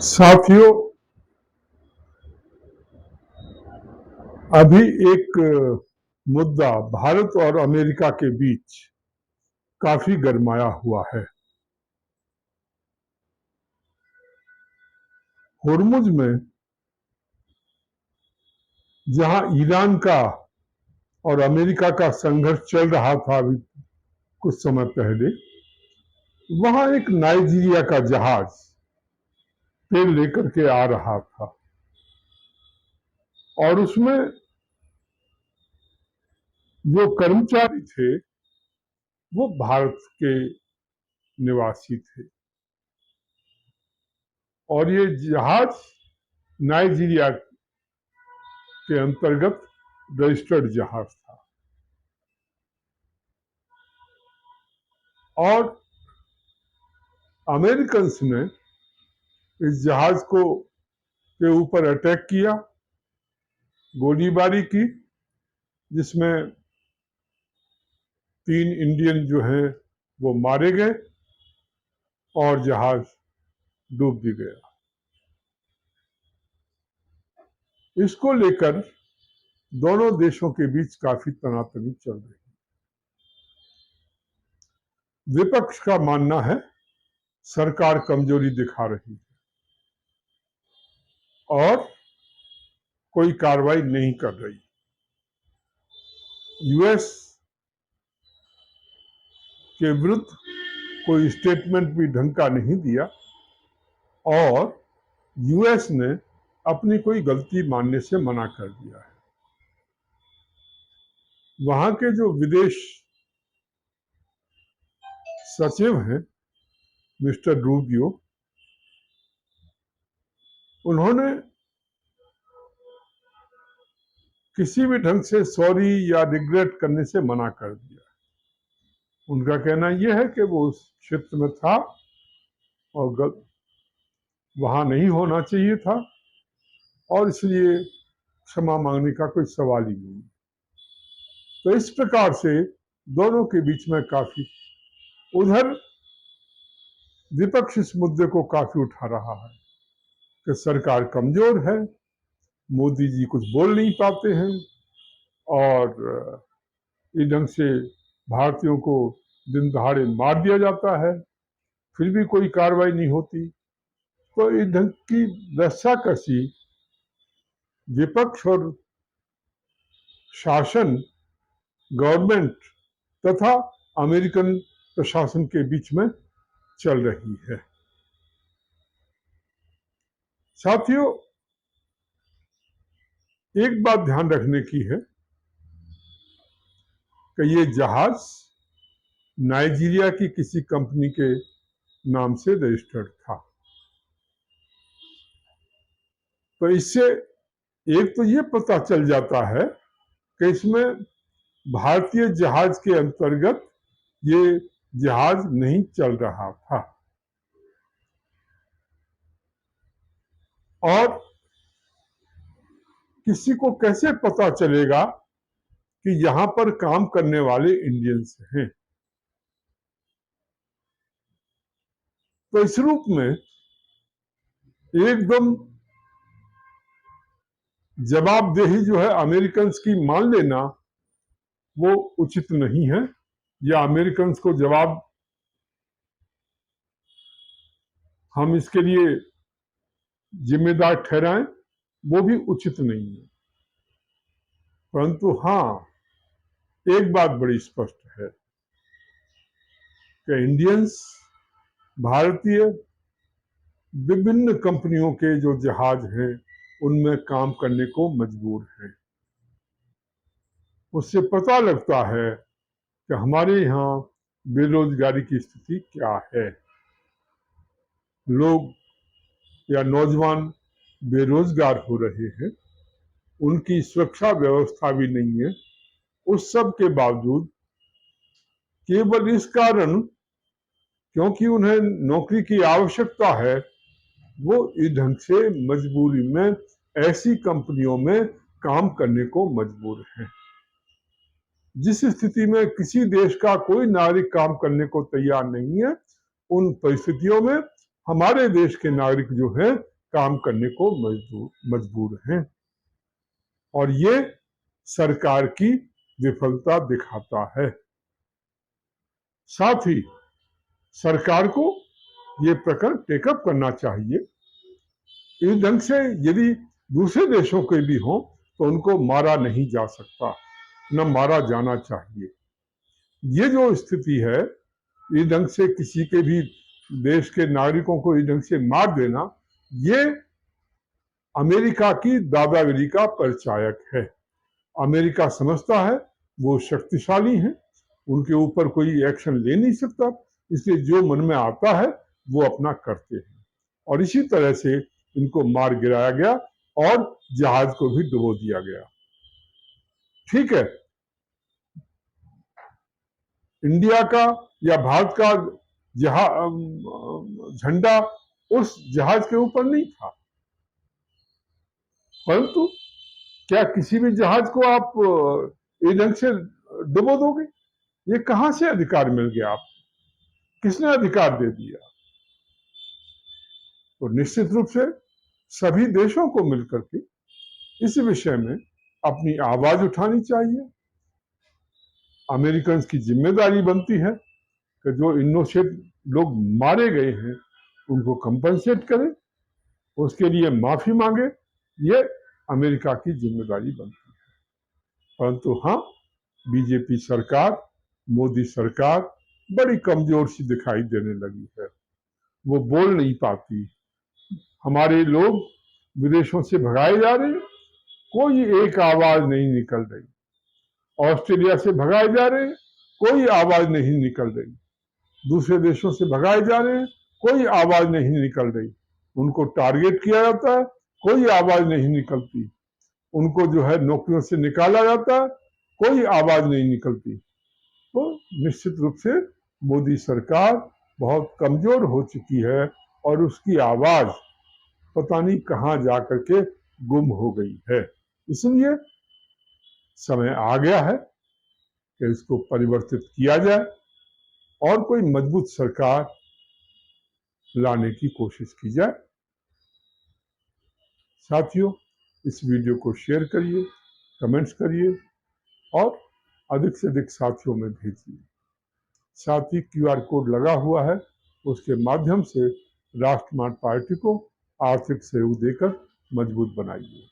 साथियों, अभी एक मुद्दा भारत और अमेरिका के बीच काफी गरमाया हुआ है। होर्मुज में जहां ईरान का और अमेरिका का संघर्ष चल रहा था अभी कुछ समय पहले, वहां एक नाइजीरिया का जहाज तेल लेकर के आ रहा था और उसमें जो कर्मचारी थे वो भारत के निवासी थे और ये जहाज नाइजीरिया के अंतर्गत रजिस्टर्ड जहाज था और अमेरिकन्स ने इस जहाज को के ऊपर अटैक किया, गोलीबारी की, जिसमें 3 इंडियन जो हैं वो मारे गए और जहाज डूब भी गया। इसको लेकर दोनों देशों के बीच काफी तनातनी चल रही है। विपक्ष का मानना है सरकार कमजोरी दिखा रही है और कोई कार्रवाई नहीं कर रही। यूएस के विरुद्ध कोई स्टेटमेंट भी ढंग का नहीं दिया और यूएस ने अपनी कोई गलती मानने से मना कर दिया है। वहां के जो विदेश सचिव हैं मिस्टर रूबियो, उन्होंने किसी भी ढंग से सॉरी या रिग्रेट करने से मना कर दिया। उनका कहना यह है कि वो उस क्षेत्र में था और वहां नहीं होना चाहिए था और इसलिए क्षमा मांगने का कोई सवाल ही नहीं। तो इस प्रकार से दोनों के बीच में काफी, उधर विपक्ष इस मुद्दे को काफी उठा रहा है कि सरकार कमजोर है, मोदी जी कुछ बोल नहीं पाते हैं और इस ढंग से भारतीयों को दिन दहाड़े मार दिया जाता है, फिर भी कोई कार्रवाई नहीं होती। तो इस ढंग की रस्साकसी विपक्ष और शासन, गवर्नमेंट तथा अमेरिकन प्रशासन के बीच में चल रही है। साथियों, एक बात ध्यान रखने की है कि ये जहाज नाइजीरिया की किसी कंपनी के नाम से रजिस्टर्ड था। तो इससे एक तो ये पता चल जाता है कि इसमें भारतीय जहाज के अंतर्गत ये जहाज नहीं चल रहा था और किसी को कैसे पता चलेगा कि यहां पर काम करने वाले इंडियंस हैं। तो इस रूप में एकदम जवाबदेही जो है अमेरिकन्स की मान लेना वो उचित नहीं है, या अमेरिकन्स को जवाब हम इसके लिए जिम्मेदार ठहराएं वो भी उचित नहीं है। परंतु हाँ, एक बात बड़ी स्पष्ट है कि इंडियंस भारतीय विभिन्न कंपनियों के जो जहाज हैं उनमें काम करने को मजबूर हैं। उससे पता लगता है कि हमारे यहाँ बेरोजगारी की स्थिति क्या है। लोग या नौजवान बेरोजगार हो रहे हैं, उनकी सुरक्षा व्यवस्था भी नहीं है। उस सब के बावजूद केवल इस कारण, क्योंकि उन्हें नौकरी की आवश्यकता है, वो इस ढंग से मजबूरी में ऐसी कंपनियों में काम करने को मजबूर हैं। जिस स्थिति में किसी देश का कोई नागरिक काम करने को तैयार नहीं है, उन परिस्थितियों में हमारे देश के नागरिक जो हैं काम करने को मजबूर हैं, और ये सरकार की विफलता दिखाता है। साथ ही सरकार को ये प्रकरण टेकअप करना चाहिए। इस ढंग से यदि दूसरे देशों के भी हों तो उनको मारा नहीं जा सकता, न मारा जाना चाहिए। ये जो स्थिति है, इस ढंग से किसी के भी देश के नागरिकों को इस ढंग से मार देना, ये अमेरिका की दादागिरी का परिचायक है। अमेरिका समझता है वो शक्तिशाली हैं, उनके ऊपर कोई एक्शन ले नहीं सकता, इसलिए जो मन में आता है वो अपना करते हैं। और इसी तरह से इनको मार गिराया गया और जहाज को भी डुबो दिया गया। ठीक है, इंडिया का या भारत का झंडा उस जहाज के ऊपर नहीं था, परंतु क्या किसी भी जहाज को आप इस ढंग से डुबो दोगे? ये कहां से अधिकार मिल गया आपको? किसने अधिकार दे दिया? तो निश्चित रूप से सभी देशों को मिलकर के इस विषय में अपनी आवाज उठानी चाहिए। अमेरिकन की जिम्मेदारी बनती है कि जो इनोसेंट लोग मारे गए हैं उनको कंपनसेट करें, उसके लिए माफी मांगे, ये अमेरिका की जिम्मेदारी बनती है। परंतु हाँ, बीजेपी सरकार, मोदी सरकार बड़ी कमजोर सी दिखाई देने लगी है, वो बोल नहीं पाती। हमारे लोग विदेशों से भगाए जा रहे हैं, कोई एक आवाज नहीं निकल रही। ऑस्ट्रेलिया से भगाए जा रहे हैं, कोई आवाज नहीं निकल रही। दूसरे देशों से भगाए जा रहे हैं, कोई आवाज नहीं निकल रही। उनको टारगेट किया जाता है, कोई आवाज नहीं निकलती। उनको जो है नौकरियों से निकाला जाता है, कोई आवाज नहीं निकलती। तो निश्चित रूप से मोदी सरकार बहुत कमजोर हो चुकी है और उसकी आवाज पता नहीं कहां जाकर के गुम हो गई है। इसलिए समय आ गया है कि इसको परिवर्तित किया जाए और कोई मजबूत सरकार लाने की कोशिश की जाए। साथियों, इस वीडियो को शेयर करिए, कमेंट्स करिए और अधिक से अधिक साथियों में भेजिए। साथ ही QR कोड लगा हुआ है, उसके माध्यम से राष्ट्रवाद पार्टी को आर्थिक सहयोग देकर मजबूत बनाइए।